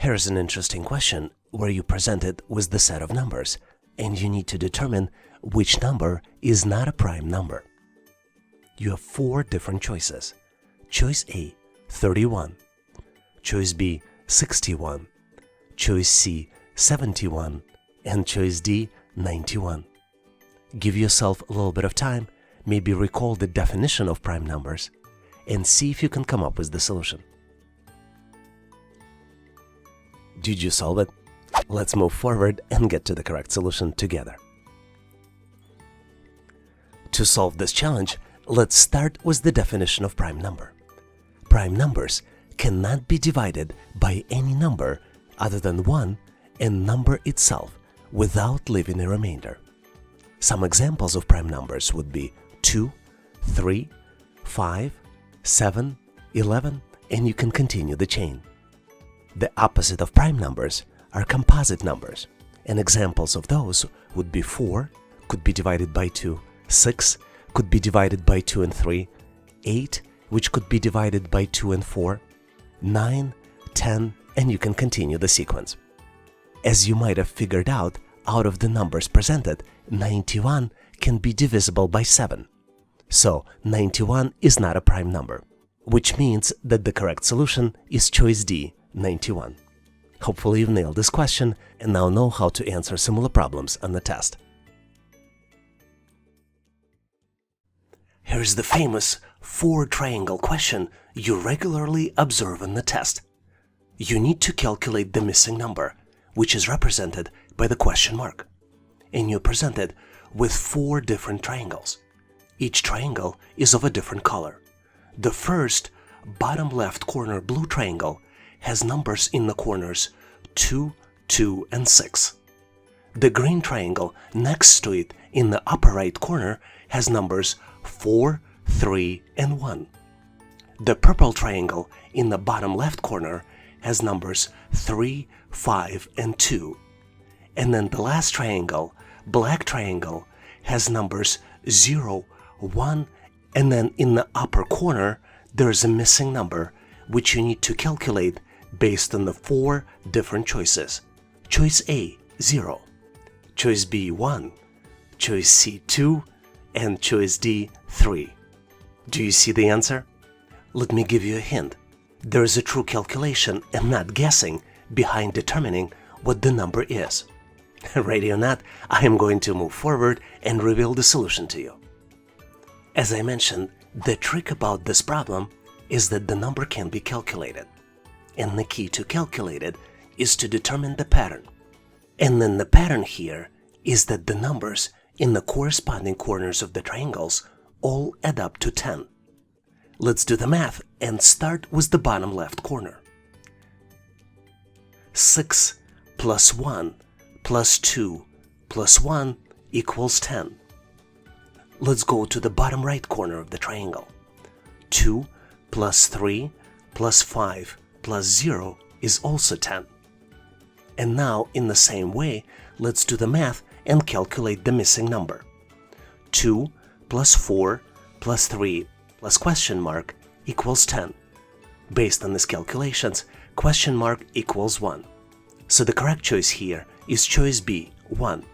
Here's an interesting question where you presented with the set of numbers, and you need to determine which number is not a prime number. You have 4 different choices. Choice A, 31. Choice B, 61. Choice C, 71. And choice D, 91. Give yourself a little bit of time, maybe recall the definition of prime numbers, and see if you can come up with the solution. Did you solve it? Let's move forward and get to the correct solution together. To solve this challenge, let's start with the definition of prime number. Prime numbers cannot be divided by any number other than 1 and number itself without leaving a remainder. Some examples of prime numbers would be 2, 3, 5, 7, 11, and you can continue the chain. The opposite of prime numbers are composite numbers, and examples of those would be 4, could be divided by 2, 6, could be divided by 2 and 3, 8, which could be divided by 2 and 4, 9, 10, and you can continue the sequence. As you might have figured out of the numbers presented, 91 can be divisible by 7. So 91 is not a prime number, which means that the correct solution is choice D, 91. Hopefully you've nailed this question and now know how to answer similar problems on the test. Here's the famous 4-triangle question you regularly observe in the test. You need to calculate the missing number, which is represented by the question mark. And you're presented with 4 different triangles. Each triangle is of a different color. The first, bottom left corner blue triangle has numbers in the corners 2, 2, and 6. The green triangle next to it in the upper right corner has numbers 4, 3, and 1. The purple triangle in the bottom left corner has numbers 3, 5, and 2. And then the last triangle, black triangle, has numbers 0, 1, and then in the upper corner there's a missing number which you need to calculate based on the 4 different choices. Choice A, 0. Choice B, 1. Choice C, 2. And choice D, 3. Do you see the answer? Let me give you a hint. There is a true calculation and not guessing behind determining what the number is. Ready or not, I am going to move forward and reveal the solution to you. As I mentioned, the trick about this problem is that the number can be calculated. And the key to calculate it is to determine the pattern. And then the pattern here is that the numbers in the corresponding corners of the triangles all add up to 10. Let's do the math and start with the bottom left corner. 6 plus 1 plus 2 plus 1 equals 10. Let's go to the bottom right corner of the triangle. 2 plus 3 plus 5 plus 0 is also 10. And now, in the same way, let's do the math and calculate the missing number. 2 plus 4 plus 3 plus question mark equals 10. Based on these calculations, question mark equals 1. So the correct choice here is choice B, 1.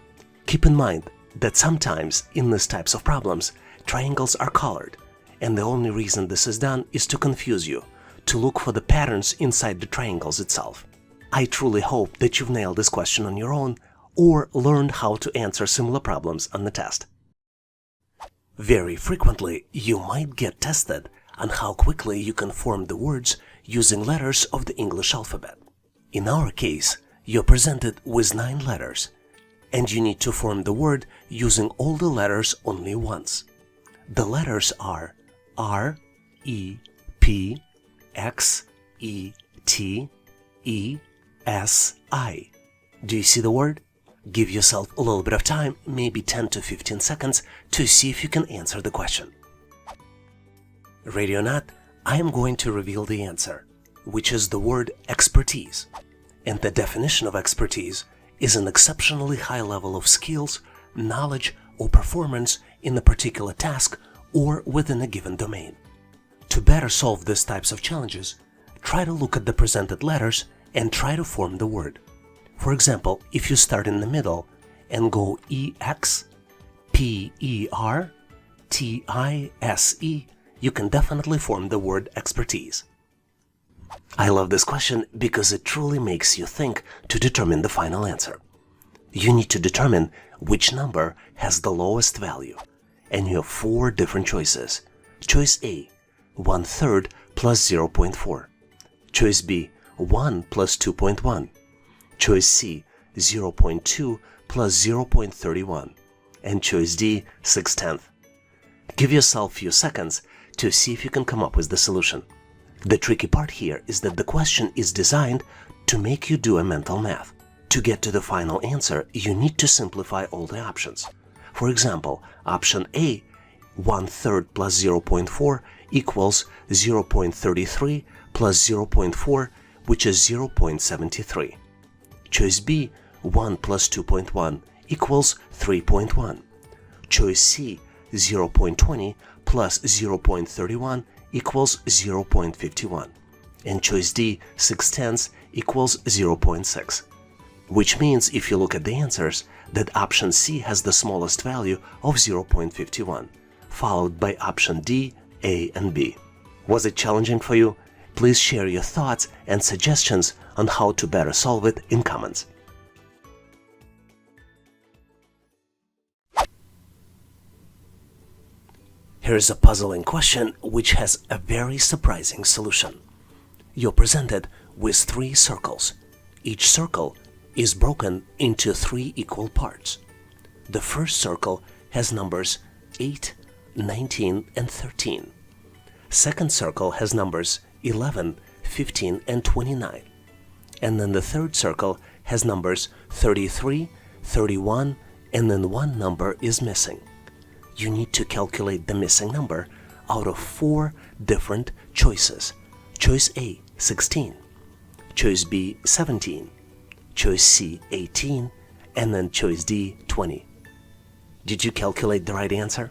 Keep in mind that sometimes in these types of problems, triangles are colored, and the only reason this is done is to confuse you, to look for the patterns inside the triangles itself. I truly hope that you've nailed this question on your own or learned how to answer similar problems on the test. Very frequently, you might get tested on how quickly you can form the words using letters of the English alphabet. In our case, you're presented with 9 letters, and you need to form the word using all the letters only once. The letters are R, E, P, X, E, T, E, S, I. Do you see the word? Give yourself a little bit of time, maybe 10 to 15 seconds, to see if you can answer the question. Ready or not, I am going to reveal the answer, which is the word expertise. And the definition of expertise is an exceptionally high level of skills, knowledge, or performance in a particular task or within a given domain. To better solve these types of challenges, try to look at the presented letters and try to form the word. For example, if you start in the middle and go EXPERTISE, you can definitely form the word expertise. I love this question because it truly makes you think to determine the final answer. You need to determine which number has the lowest value, and you have 4 different choices. Choice A, 1/3 plus 0.4. Choice B, 1 plus 2.1. Choice C, 0.2 plus 0.31. And choice D, 6/10. Give yourself a few seconds to see if you can come up with the solution. The tricky part here is that the question is designed to make you do a mental math. To get to the final answer, you need to simplify all the options. For example, option A, 1/3 plus 0.4 equals 0.33 plus 0.4, which is 0.73. Choice B, 1 plus 2.1 equals 3.1. Choice C, 0.20 plus 0.31 equals 0.51. And choice D, 6/10 equals 0.6. Which means, if you look at the answers, that option C has the smallest value of 0.51, followed by option D, A, and B. Was it challenging for you? Please share your thoughts and suggestions on how to better solve it in comments. Here's a puzzling question which has a very surprising solution. You're presented with 3 circles. Each circle is broken into 3 equal parts. The first circle has numbers 8, 19, and 13. Second circle has numbers 11, 15, and 29. And then the third circle has numbers 33, 31, and then one number is missing. You need to calculate the missing number out of 4 different choices. Choice A, 16. Choice B, 17. Choice C, 18. And then choice D, 20. Did you calculate the right answer?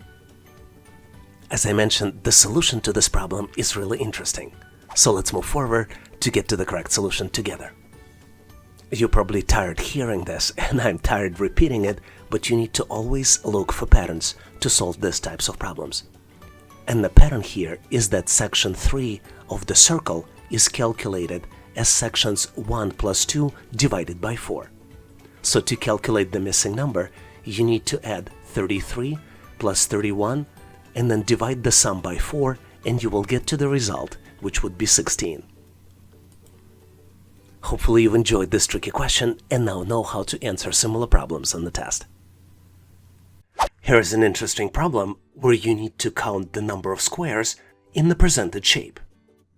As I mentioned, the solution to this problem is really interesting. So let's move forward to get to the correct solution together. You're probably tired hearing this, and I'm tired repeating it, but you need to always look for patterns to solve these types of problems. And the pattern here is that section 3 of the circle is calculated as sections 1 plus 2 divided by 4. So to calculate the missing number, you need to add 33 plus 31 and then divide the sum by 4, and you will get to the result, which would be 16. Hopefully you've enjoyed this tricky question and now know how to answer similar problems on the test. Here is an interesting problem where you need to count the number of squares in the presented shape.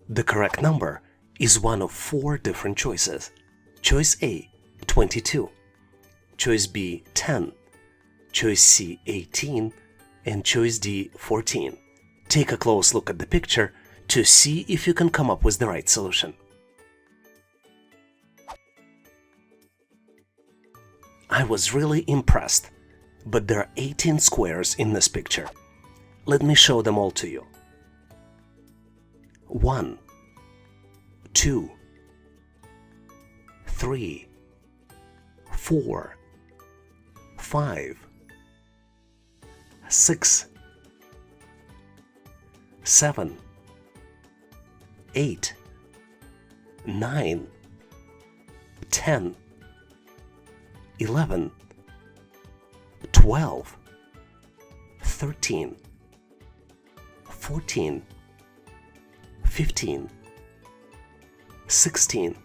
The correct number is one of 4 different choices. Choice A, 22. Choice B, 10. Choice C, 18. And choice D, 14. Take a close look at the picture to see if you can come up with the right solution. I was really impressed, but there are 18 squares in this picture. Let me show them all to you. 1, 2, 3, 4, 5, 6, 7, 8, 9, 10, 11, 12, 13, 14, 15, 16,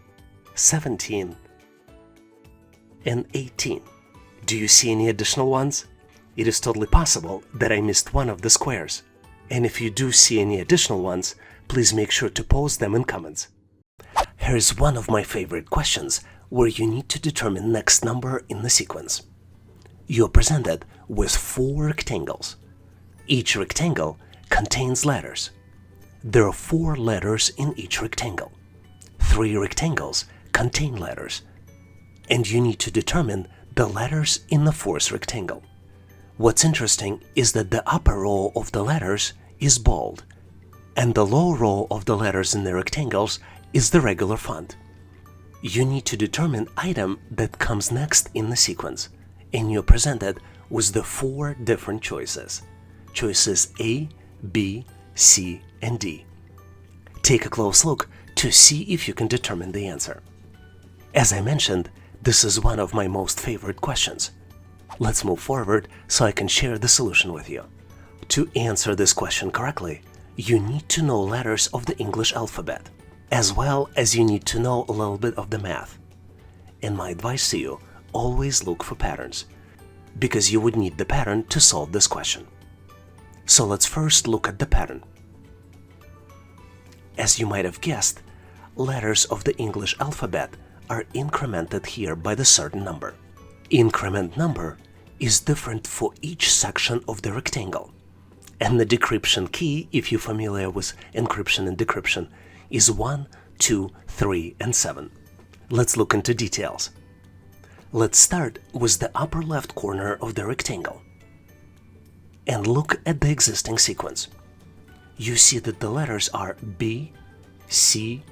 17, and 18. Do you see any additional ones? It is totally possible that I missed one of the squares. And if you do see any additional ones, please make sure to post them in comments. Here's one of my favorite questions where you need to determine next number in the sequence. You're presented with 4 rectangles. Each rectangle contains letters. There are 4 letters in each rectangle. 3 rectangles contain letters. And you need to determine the letters in the 4th rectangle. What's interesting is that the upper row of the letters is bold, and the lower row of the letters in the rectangles is the regular font. You need to determine item that comes next in the sequence, and you're presented with the 4 different choices. Choices A, B, C, and D. Take a close look to see if you can determine the answer. As I mentioned, this is one of my most favorite questions. Let's move forward so I can share the solution with you. To answer this question correctly, you need to know letters of the English alphabet, as well as you need to know a little bit of the math. And my advice to you, always look for patterns, because you would need the pattern to solve this question. So let's first look at the pattern. As you might have guessed, letters of the English alphabet are incremented here by the certain number. Increment number is different for each section of the rectangle. And the decryption key, if you're familiar with encryption and decryption, is 1, 2, 3, and 7. Let's look into details. Let's start with the upper left corner of the rectangle and look at the existing sequence. You see that the letters are B, C,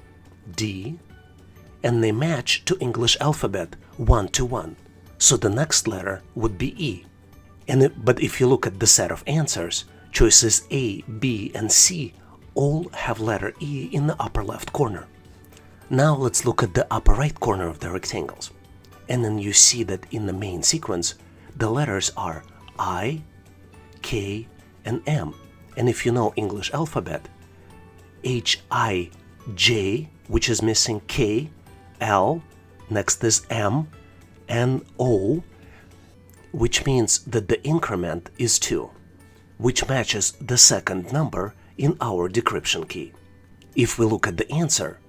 D, and they match to English alphabet 1 to 1. So the next letter would be E. But if you look at the set of answers, choices A, B, and C all have letter E in the upper left corner. Now let's look at the upper right corner of the rectangles. And then you see that in the main sequence, the letters are I, K, and M. And if you know English alphabet, H, I, J, which is missing K, L, next is M, and O, which means that the increment is 2, which matches the second number in our decryption key. If we look at the answer,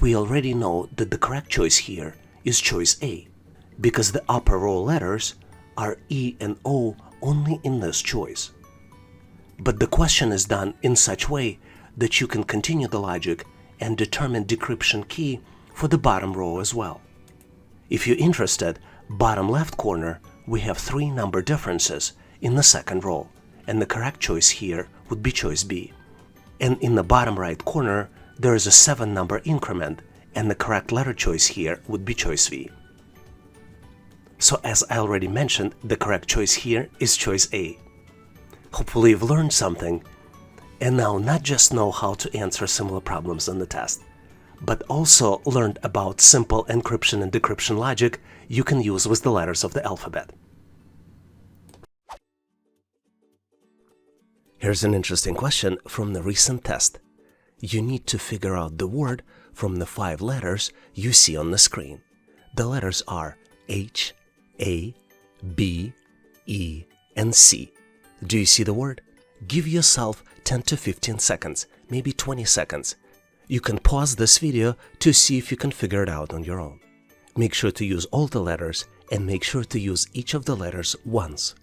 we already know that the correct choice here is choice A, because the upper row letters are E and O only in this choice. But the question is done in such way that you can continue the logic and determine decryption key for the bottom row as well. If you're interested, bottom left corner, we have 3 number differences in the second row, and the correct choice here would be choice B. And in the bottom right corner, there is a 7 number increment, and the correct letter choice here would be choice V. So as I already mentioned, the correct choice here is choice A. Hopefully you've learned something, and now not just know how to answer similar problems on the test, but also learned about simple encryption and decryption logic you can use with the letters of the alphabet. Here's an interesting question from the recent test. You need to figure out the word from the 5 letters you see on the screen. The letters are H, A, B, E, and C. Do you see the word? Give yourself 10 to 15 seconds, maybe 20 seconds. You can pause this video to see if you can figure it out on your own. Make sure to use all the letters and make sure to use each of the letters once.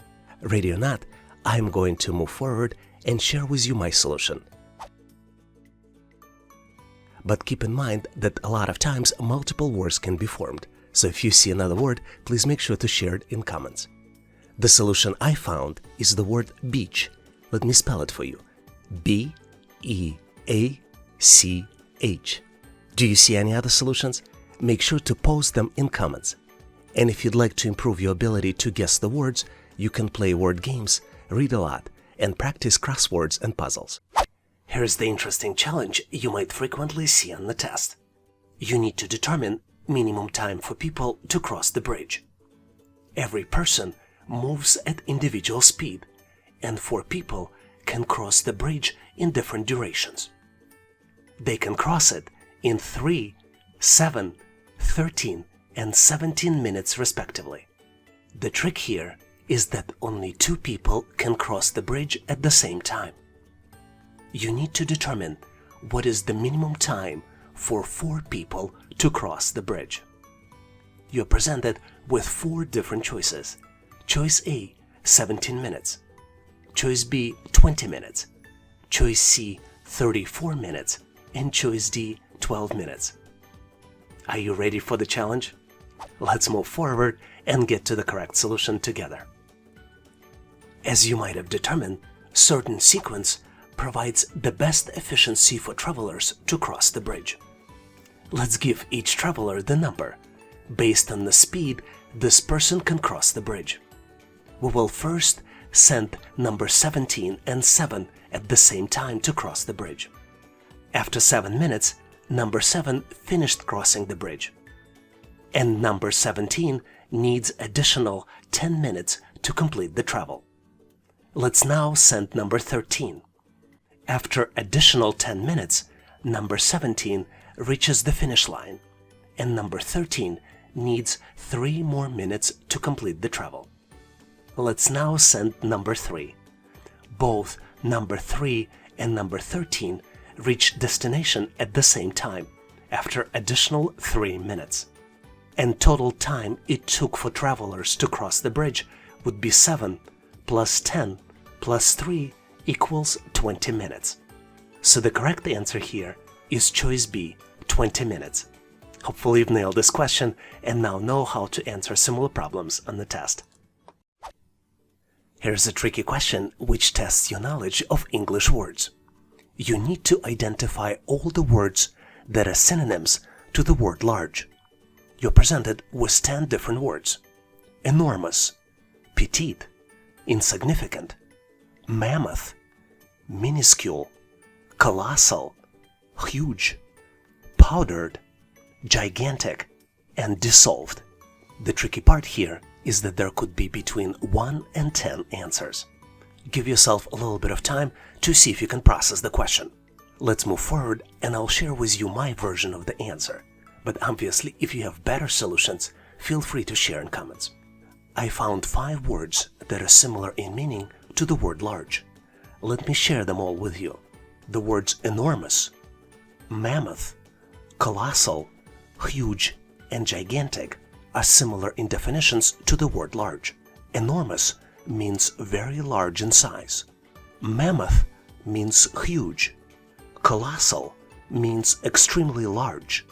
Ready or not, I'm going to move forward and share with you my solution. But keep in mind that a lot of times multiple words can be formed, so if you see another word, please make sure to share it in comments. The solution I found is the word beach. Let me spell it for you. B-E-A-C-H. Do you see any other solutions? Make sure to post them in comments. And if you'd like to improve your ability to guess the words, you can play word games, read a lot, and practice crosswords and puzzles. Here's the interesting challenge you might frequently see on the test. You need to determine minimum time for people to cross the bridge. Every person moves at individual speed, and 4 people can cross the bridge in different durations. They can cross it in 3, 7, 13, and 17 minutes respectively. The trick here is that only 2 people can cross the bridge at the same time. You need to determine what is the minimum time for 4 people to cross the bridge. You're presented with 4 different choices. Choice A, 17 minutes. Choice B, 20 minutes. Choice C, 34 minutes. And choice D, 12 minutes. Are you ready for the challenge? Let's move forward and get to the correct solution together. As you might have determined, certain sequence provides the best efficiency for travelers to cross the bridge. Let's give each traveler the number. Based on the speed this person can cross the bridge. We will first send number 17 and 7 at the same time to cross the bridge. After 7 minutes, number 7 finished crossing the bridge. And number 17 needs additional 10 minutes to complete the travel. Let's now send number 13. After additional 10 minutes, number 17 reaches the finish line, and number 13 needs 3 more minutes to complete the travel. Let's now send number 3. Both number 3 and number 13 reach destination at the same time, after additional 3 minutes. And total time it took for travelers to cross the bridge would be 7 plus 10 plus 3 equals 20 minutes. So the correct answer here is choice B, 20 minutes. Hopefully you've nailed this question and now know how to answer similar problems on the test. Here's a tricky question which tests your knowledge of English words. You need to identify all the words that are synonyms to the word large. You're presented with 10 different words: enormous, petite, insignificant, mammoth, minuscule, colossal, huge, powdered, gigantic, and dissolved. The tricky part here is that there could be between 1 and 10 answers. Give yourself a little bit of time to see if you can process the question. Let's move forward and I'll share with you my version of the answer. But obviously, if you have better solutions, feel free to share in comments. I found 5 words that are similar in meaning to the word large. Let me share them all with you. The words enormous, mammoth, colossal, huge, and gigantic are similar in definitions to the word large. Enormous means very large in size. Mammoth means huge. Colossal means extremely large,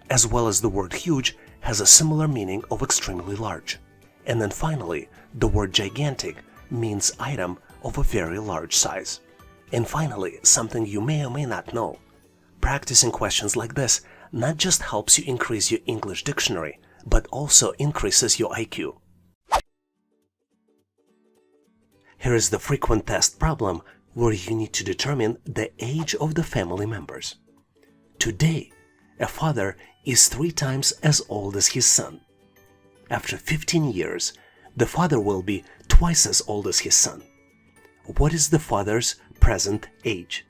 as well as the word huge has a similar meaning of extremely large. And then finally, the word gigantic means item of a very large size. And finally, something you may or may not know. Practicing questions like this not just helps you increase your English dictionary, but also increases your IQ. Here is the frequent test problem where you need to determine the age of the family members. Today, a father is 3 times as old as his son. After 15 years, the father will be twice as old as his son. What is the father's present age?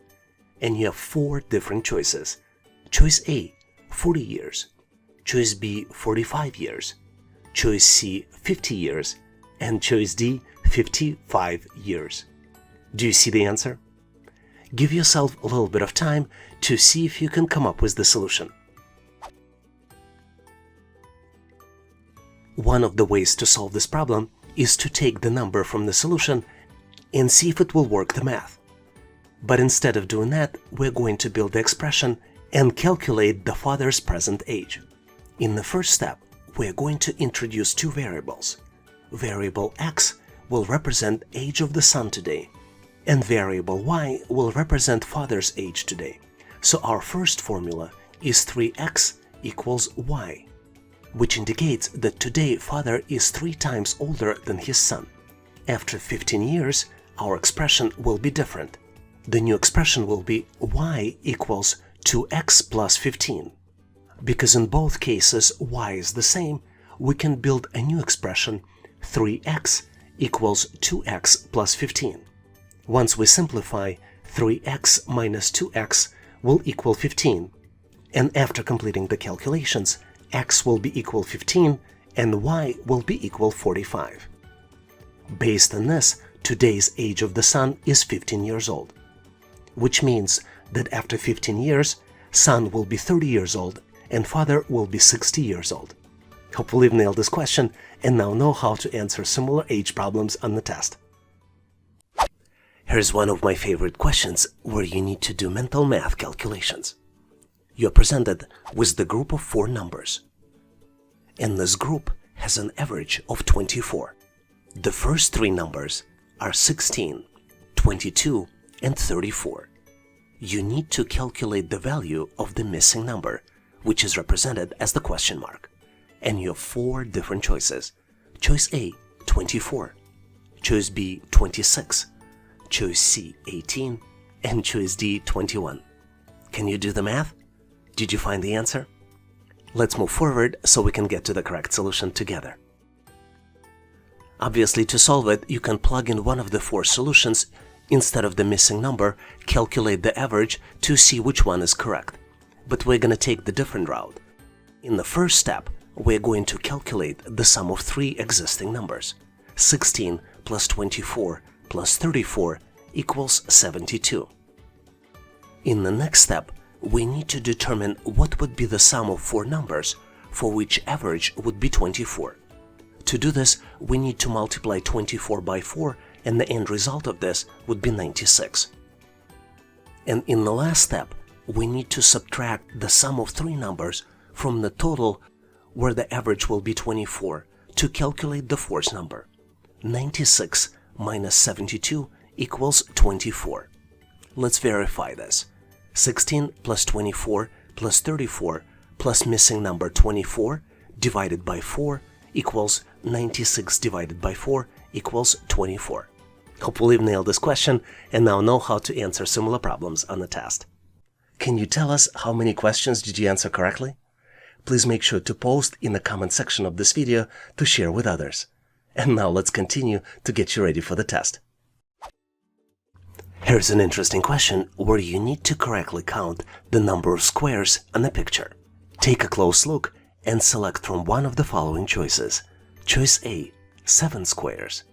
And you have 4 different choices. Choice A, 40 years. Choice B, 45 years. Choice C, 50 years. And choice D, 55 years. Do you see the answer? Give yourself a little bit of time to see if you can come up with the solution. One of the ways to solve this problem is to take the number from the solution and see if it will work the math. But instead of doing that, we're going to build the expression and calculate the father's present age. In the first step, we're going to introduce 2 variables. Variable x will represent age of the son today, and variable y will represent father's age today. So our first formula is 3x equals y, which indicates that today father is 3 times older than his son. After 15 years, our expression will be different. The new expression will be y equals 2x plus 15. Because in both cases y is the same, we can build a new expression 3x equals 2x plus 15. Once we simplify, 3x minus 2x will equal 15. And after completing the calculations, x will be equal 15 and y will be equal 45. Based on this, today's age of the son is 15 years old, which means that after 15 years, son will be 30 years old and father will be 60 years old. Hopefully you've nailed this question and now know how to answer similar age problems on the test. Here's one of my favorite questions where you need to do mental math calculations. You're presented with the group of 4 numbers, and this group has an average of 24. The first 3 numbers are 16, 22, and 34. You need to calculate the value of the missing number which is represented as the question mark. And you have 4 different choices. Choice A, 24. Choice B, 26. Choice C, 18. And choice D, 21. Can you do the math? Did you find the answer? Let's move forward so we can get to the correct solution together. Obviously, to solve it, you can plug in one of the 4 solutions. Instead of the missing number, calculate the average to see which one is correct. But we're going to take the different route. In the first step, we're going to calculate the sum of 3 existing numbers. 16 plus 24 plus 34 equals 72. In the next step, we need to determine what would be the sum of 4 numbers for which average would be 24. To do this, we need to multiply 24 by 4, and the end result of this would be 96. And in the last step, we need to subtract the sum of 3 numbers from the total where the average will be 24 to calculate the 4th number. 96 minus 72 equals 24. Let's verify this. 16 plus 24 plus 34 plus missing number 24 divided by 4 equals 96 divided by 4 equals 24. Hopefully you've nailed this question and now know how to answer similar problems on the test. Can you tell us how many questions did you answer correctly? Please make sure to post in the comment section of this video to share with others. And now let's continue to get you ready for the test. Here's an interesting question where you need to correctly count the number of squares on a picture. Take a close look and select from one of the following choices. Choice A, 7 squares.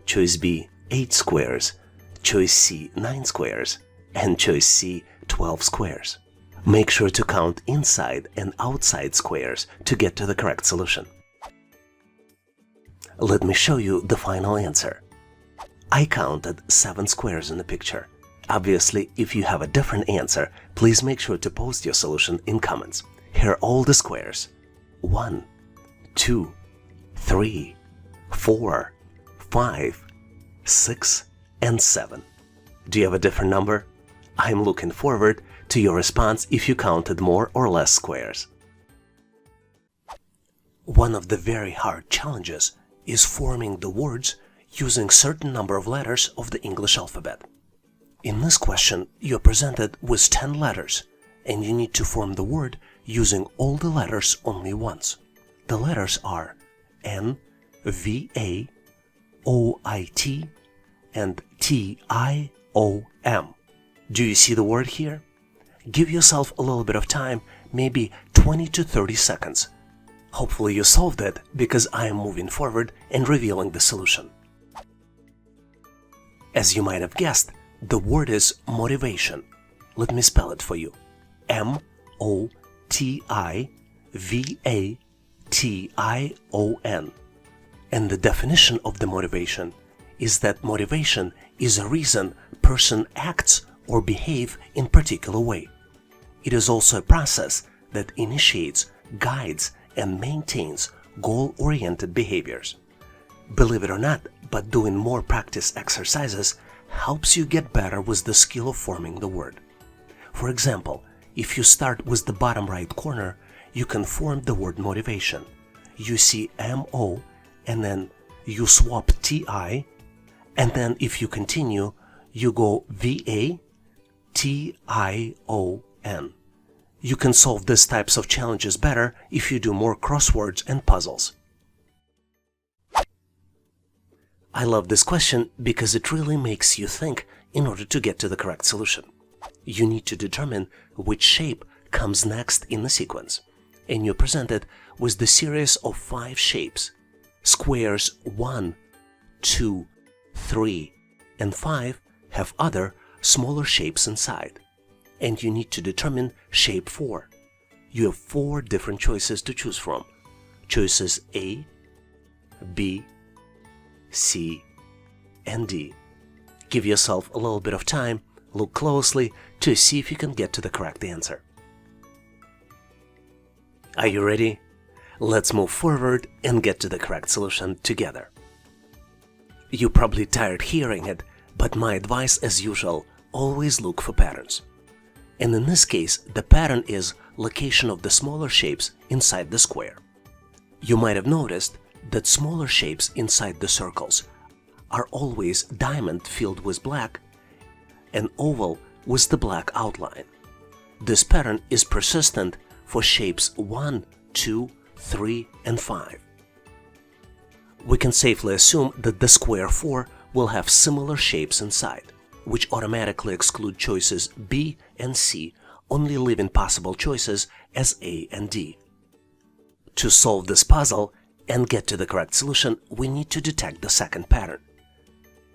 Choice B, 8 squares. Choice C, 9 squares. And choice C, 12 squares. Make sure to count inside and outside squares to get to the correct solution. Let me show you the final answer. I counted 7 squares in the picture. Obviously, if you have a different answer, please make sure to post your solution in comments. Here are all the squares. 1, 2, 3, 4, 5, 6, and 7. Do you have a different number? I'm looking forward to your response if you counted more or less squares. One of the very hard challenges is forming the words using certain number of letters of the English alphabet. In this question, you're presented with 10 letters, and you need to form the word using all the letters only once. The letters are N, V, A, O, I, T, and T, I, O, M. Do you see the word here? Give yourself a little bit of time, maybe 20 to 30 seconds. Hopefully you solved it because I am moving forward and revealing the solution. As you might have guessed, the word is motivation. Let me spell it for you. M-O-T-I-V-A-T-I-O-N. And the definition of the motivation is that motivation is a reason person acts or behave in particular way. It is also a process that initiates, guides, and maintains goal-oriented behaviors. Believe it or not, but doing more practice exercises helps you get better with the skill of forming the word. For example, if you start with the bottom right corner, you can form the word motivation. You see M-O, and then you swap T-I, and then if you continue, you go V-A-T-I-O-N. You can solve these types of challenges better if you do more crosswords and puzzles. I love this question because it really makes you think in order to get to the correct solution. You need to determine which shape comes next in the sequence, and you're presented with the series of 5 shapes. Squares 1, 2, 3, and 5 have other, smaller shapes inside, and you need to determine shape 4. You have 4 different choices to choose from. Choices A, B, C, and D. Give yourself a little bit of time, look closely to see if you can get to the correct answer. Are you ready? Let's move forward and get to the correct solution together. You're probably tired hearing it, but my advice as usual, always look for patterns. And in this case, the pattern is location of the smaller shapes inside the square. You might have noticed that smaller shapes inside the circles are always diamond filled with black and oval with the black outline. This pattern is persistent for shapes 1, 2, 3, and 5. We can safely assume that the square 4 will have similar shapes inside, which automatically exclude choices B and C, only leaving possible choices as A and D. To solve this puzzle and get to the correct solution, we need to detect the second pattern.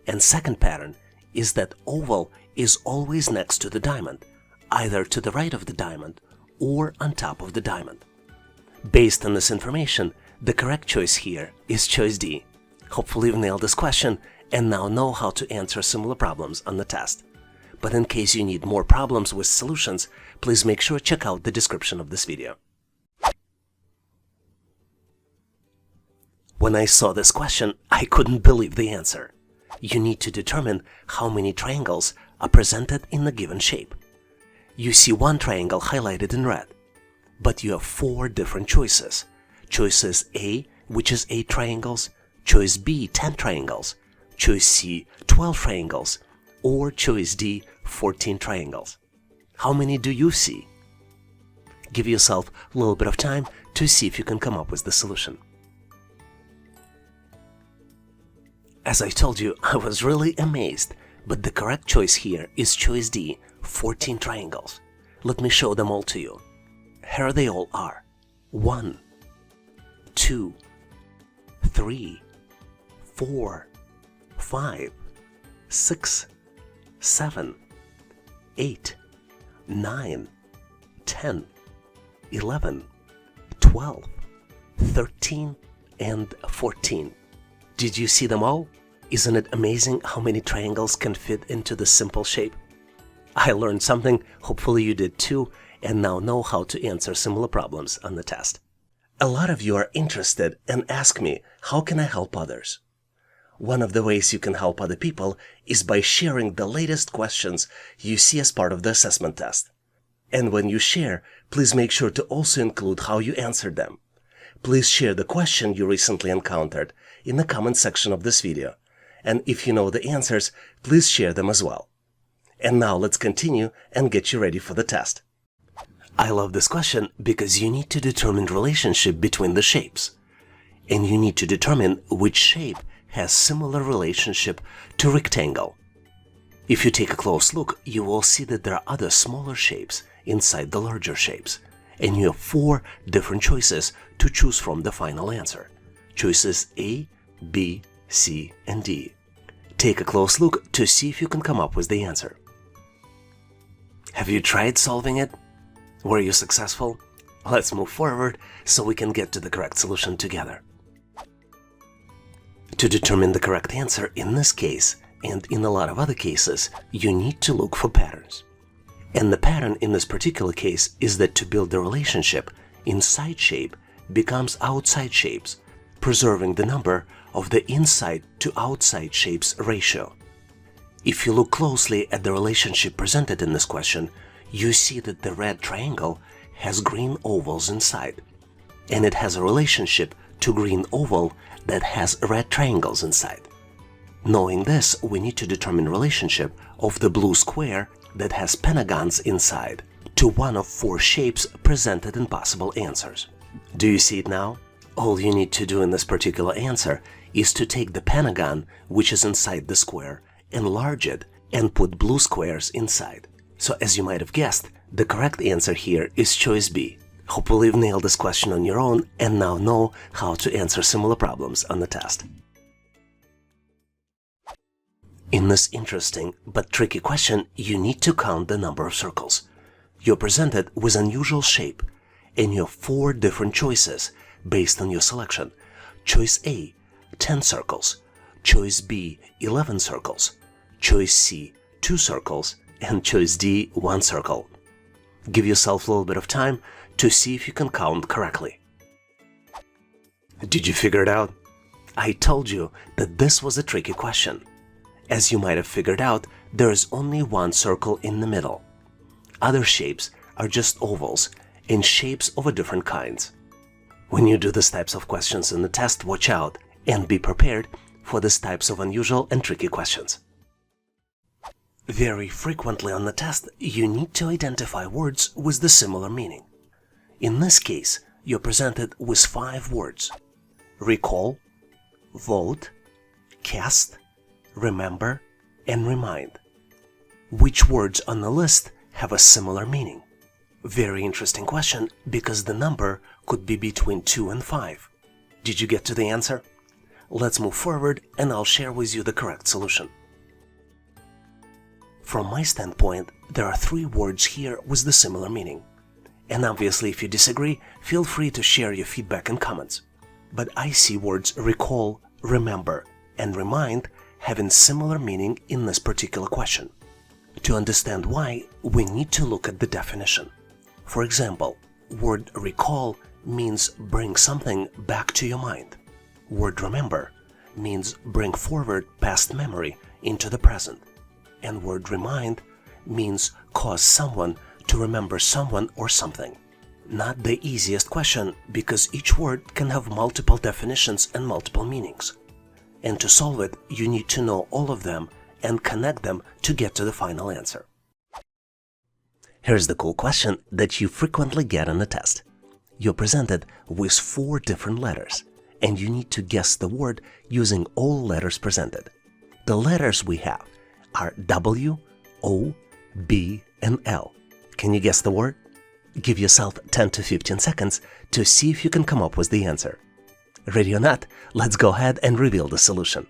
And second pattern is that oval is always next to the diamond, either to the right of the diamond or on top of the diamond. Based on this information, the correct choice here is choice D. Hopefully you've nailed this question and now know how to answer similar problems on the test. But in case you need more problems with solutions, please make sure to check out the description of this video. When I saw this question, I couldn't believe the answer. You need to determine how many triangles are presented in a given shape. You see one triangle highlighted in red, but you have 4 different choices. Choices A, which is 8 triangles, choice B, 10 triangles, choice C, 12 triangles, or choice D, 14 triangles. How many do you see? Give yourself a little bit of time to see if you can come up with the solution. As I told you, I was really amazed, but the correct choice here is choice D, 14 triangles. Let me show them all to you. Here they all are. 1, 2, 3, 4, 5, 6, 7, 8, 9, 10, 11, 12, 13, and 14. Did you see them all? Isn't it amazing how many triangles can fit into this simple shape? I learned something, hopefully you did too, and now know how to answer similar problems on the test. A lot of you are interested and ask me, how can I help others? One of the ways you can help other people is by sharing the latest questions you see as part of the assessment test. And when you share, please make sure to also include how you answered them. Please share the question you recently encountered in the comment section of this video. And if you know the answers, please share them as well. And now let's continue and get you ready for the test. I love this question because you need to determine the relationship between the shapes. And you need to determine which shape has similar relationship to rectangle. If you take a close look, you will see that there are other smaller shapes inside the larger shapes. And you have 4 different choices to choose from the final answer. Choices A, B, C, and D. Take a close look to see if you can come up with the answer. Have you tried solving it? Were you successful? Let's move forward so we can get to the correct solution together. To determine the correct answer in this case, and in a lot of other cases, you need to look for patterns. And the pattern in this particular case is that to build the relationship, inside shape becomes outside shapes, preserving the number of the inside to outside shapes ratio. If you look closely at the relationship presented in this question, you see that the red triangle has green ovals inside, and it has a relationship to green oval that has red triangles inside. Knowing this, we need to determine relationship of the blue square that has pentagons inside to one of 4 shapes presented in possible answers. Do you see it now? All you need to do in this particular answer is to take the pentagon which is inside the square, enlarge it, and put blue squares inside. So as you might have guessed, the correct answer here is choice B. Hopefully you've nailed this question on your own and now know how to answer similar problems on the test. In this interesting but tricky question, you need to count the number of circles. You're presented with an unusual shape, and you have 4 different choices based on your selection. Choice A, 10 circles. Choice B, 11 circles. Choice C, 2 circles. And choice D, 1 circle. Give yourself a little bit of time to see if you can count correctly. Did you figure it out? I told you that this was a tricky question. As you might have figured out, there is only 1 circle in the middle. Other shapes are just ovals and shapes of a different kinds. When you do these types of questions in the test, watch out and be prepared for these types of unusual and tricky questions. Very frequently on the test, you need to identify words with the similar meaning. In this case, you're presented with 5 words: recall, vote, cast, remember, and remind. Which words on the list have a similar meaning? Very interesting question, because the number could be between 2 and 5. Did you get to the answer? Let's move forward and I'll share with you the correct solution. From my standpoint, there are 3 words here with the similar meaning. And obviously, if you disagree, feel free to share your feedback and comments. But I see words recall, remember, and remind having similar meaning in this particular question. To understand why, we need to look at the definition. For example, word recall means bring something back to your mind. Word remember means bring forward past memory into the present. And word remind means cause someone to remember someone or something. Not the easiest question, because each word can have multiple definitions and multiple meanings. And to solve it, you need to know all of them and connect them to get to the final answer. Here's the cool question that you frequently get on the test. You're presented with 4 different letters, and you need to guess the word using all letters presented. The letters we have are W, O, B, and L. Can you guess the word? Give yourself 10 to 15 seconds to see if you can come up with the answer. Ready or not, let's go ahead and reveal the solution.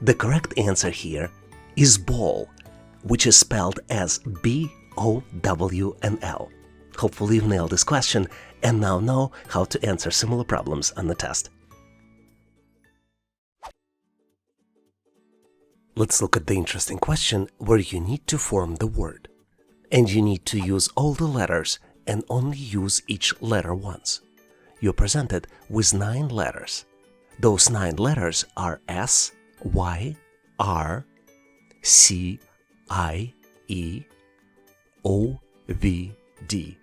The correct answer here is ball, which is spelled as B-O-W-N-L. Hopefully you've nailed this question and now know how to answer similar problems on the test. Let's look at the interesting question where you need to form the word. And you need to use all the letters and only use each letter once. You're presented with 9 letters. Those 9 letters are S, Y, R, C, I, E, O, V, D.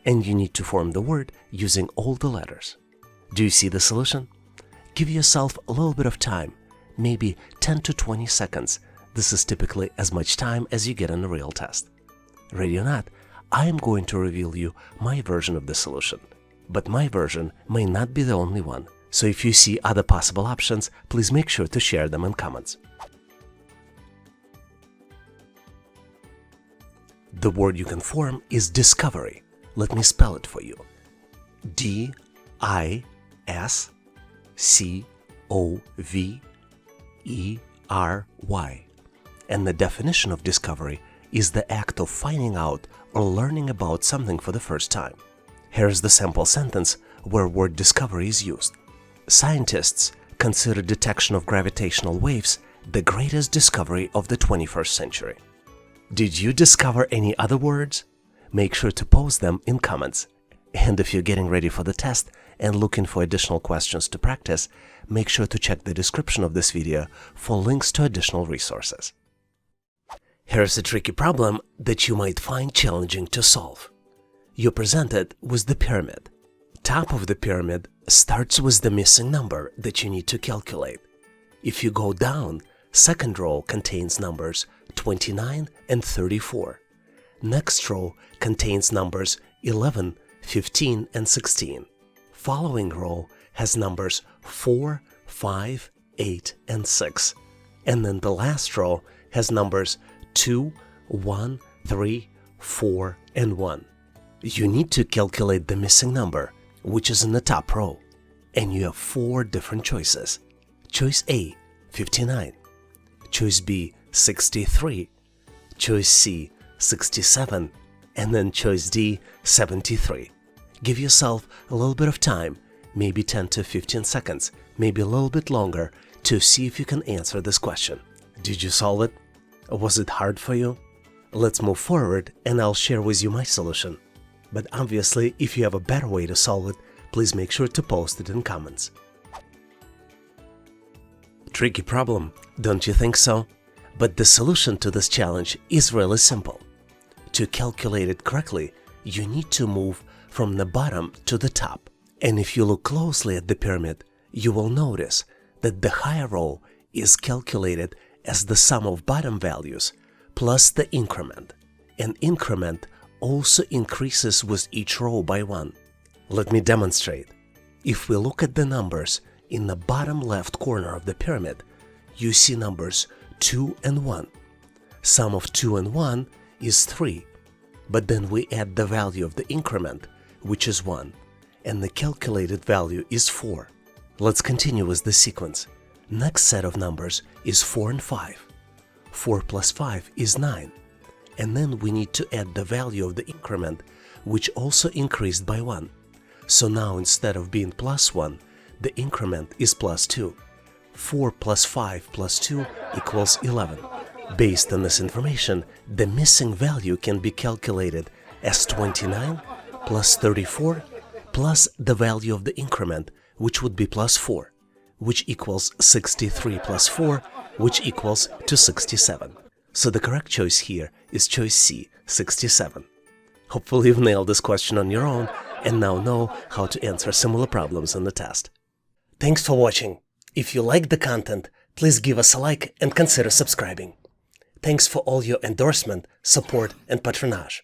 And you need to form the word using all the letters. Do you see the solution? Give yourself a little bit of time, maybe 10 to 20 seconds. This is typically as much time as you get in a real test. Ready or not, I am going to reveal you my version of the solution. But my version may not be the only one. So if you see other possible options, please make sure to share them in comments. The word you can form is discovery. Let me spell it for you. D-I-S-C-O-V-E-R-Y. And the definition of discovery is the act of finding out or learning about something for the first time. Here's the sample sentence where word discovery is used. Scientists consider detection of gravitational waves the greatest discovery of the 21st century. Did you discover any other words? Make sure to post them in comments. And if you're getting ready for the test and looking for additional questions to practice, make sure to check the description of this video for links to additional resources. Here's a tricky problem that you might find challenging to solve. You're presented with the pyramid. Top of the pyramid starts with the missing number that you need to calculate. If you go down, second row contains numbers 29 and 34. Next row contains numbers 11, 15, and 16. Following row has numbers 4, 5, 8, and 6. And then the last row has numbers 2, 1, 3, 4, and 1. You need to calculate the missing number, which is in the top row. And you have 4 different choices. Choice A, 59. Choice B, 63. Choice C, 67. And then choice D, 73. Give yourself a little bit of time, maybe 10 to 15 seconds, maybe a little bit longer, to see if you can answer this question. Did you solve it? Was it hard for you? Let's move forward and I'll share with you my solution. But obviously, if you have a better way to solve it, please make sure to post it in comments. Tricky problem, don't you think so? But the solution to this challenge is really simple. To calculate it correctly, you need to move from the bottom to the top. And if you look closely at the pyramid, you will notice that the higher row is calculated as the sum of bottom values plus the increment. And increment also increases with each row by 1. Let me demonstrate. If we look at the numbers in the bottom left corner of the pyramid, you see numbers 2 and 1. Sum of 2 and 1 is 3, but then we add the value of the increment, which is 1, and the calculated value is 4. Let's continue with the sequence. Next set of numbers is 4 and 5. 4 plus 5 is 9, and then we need to add the value of the increment, which also increased by 1. So now instead of being plus 1, the increment is plus 2. 4 plus 5 plus 2 equals 11. Based on this information, the missing value can be calculated as 29 plus 34 plus the value of the increment, which would be plus 4, which equals 63 plus 4, which equals to 67. So the correct choice here is choice C, 67. Hopefully you've nailed this question on your own and now know how to answer similar problems in the test. Thanks for watching. If you liked the content, please give us a like and consider subscribing. Thanks for all your endorsement, support, and patronage.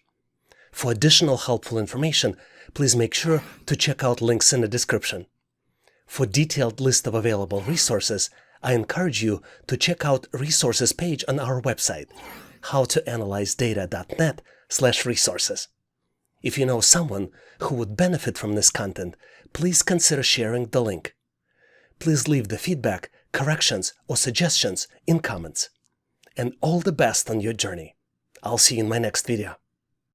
For additional helpful information, please make sure to check out links in the description. For detailed list of available resources, I encourage you to check out resources page on our website, howtoanalyzedata.net/resources. If you know someone who would benefit from this content, please consider sharing the link. Please leave the feedback, corrections, or suggestions in comments. And all the best on your journey. I'll see you in my next video.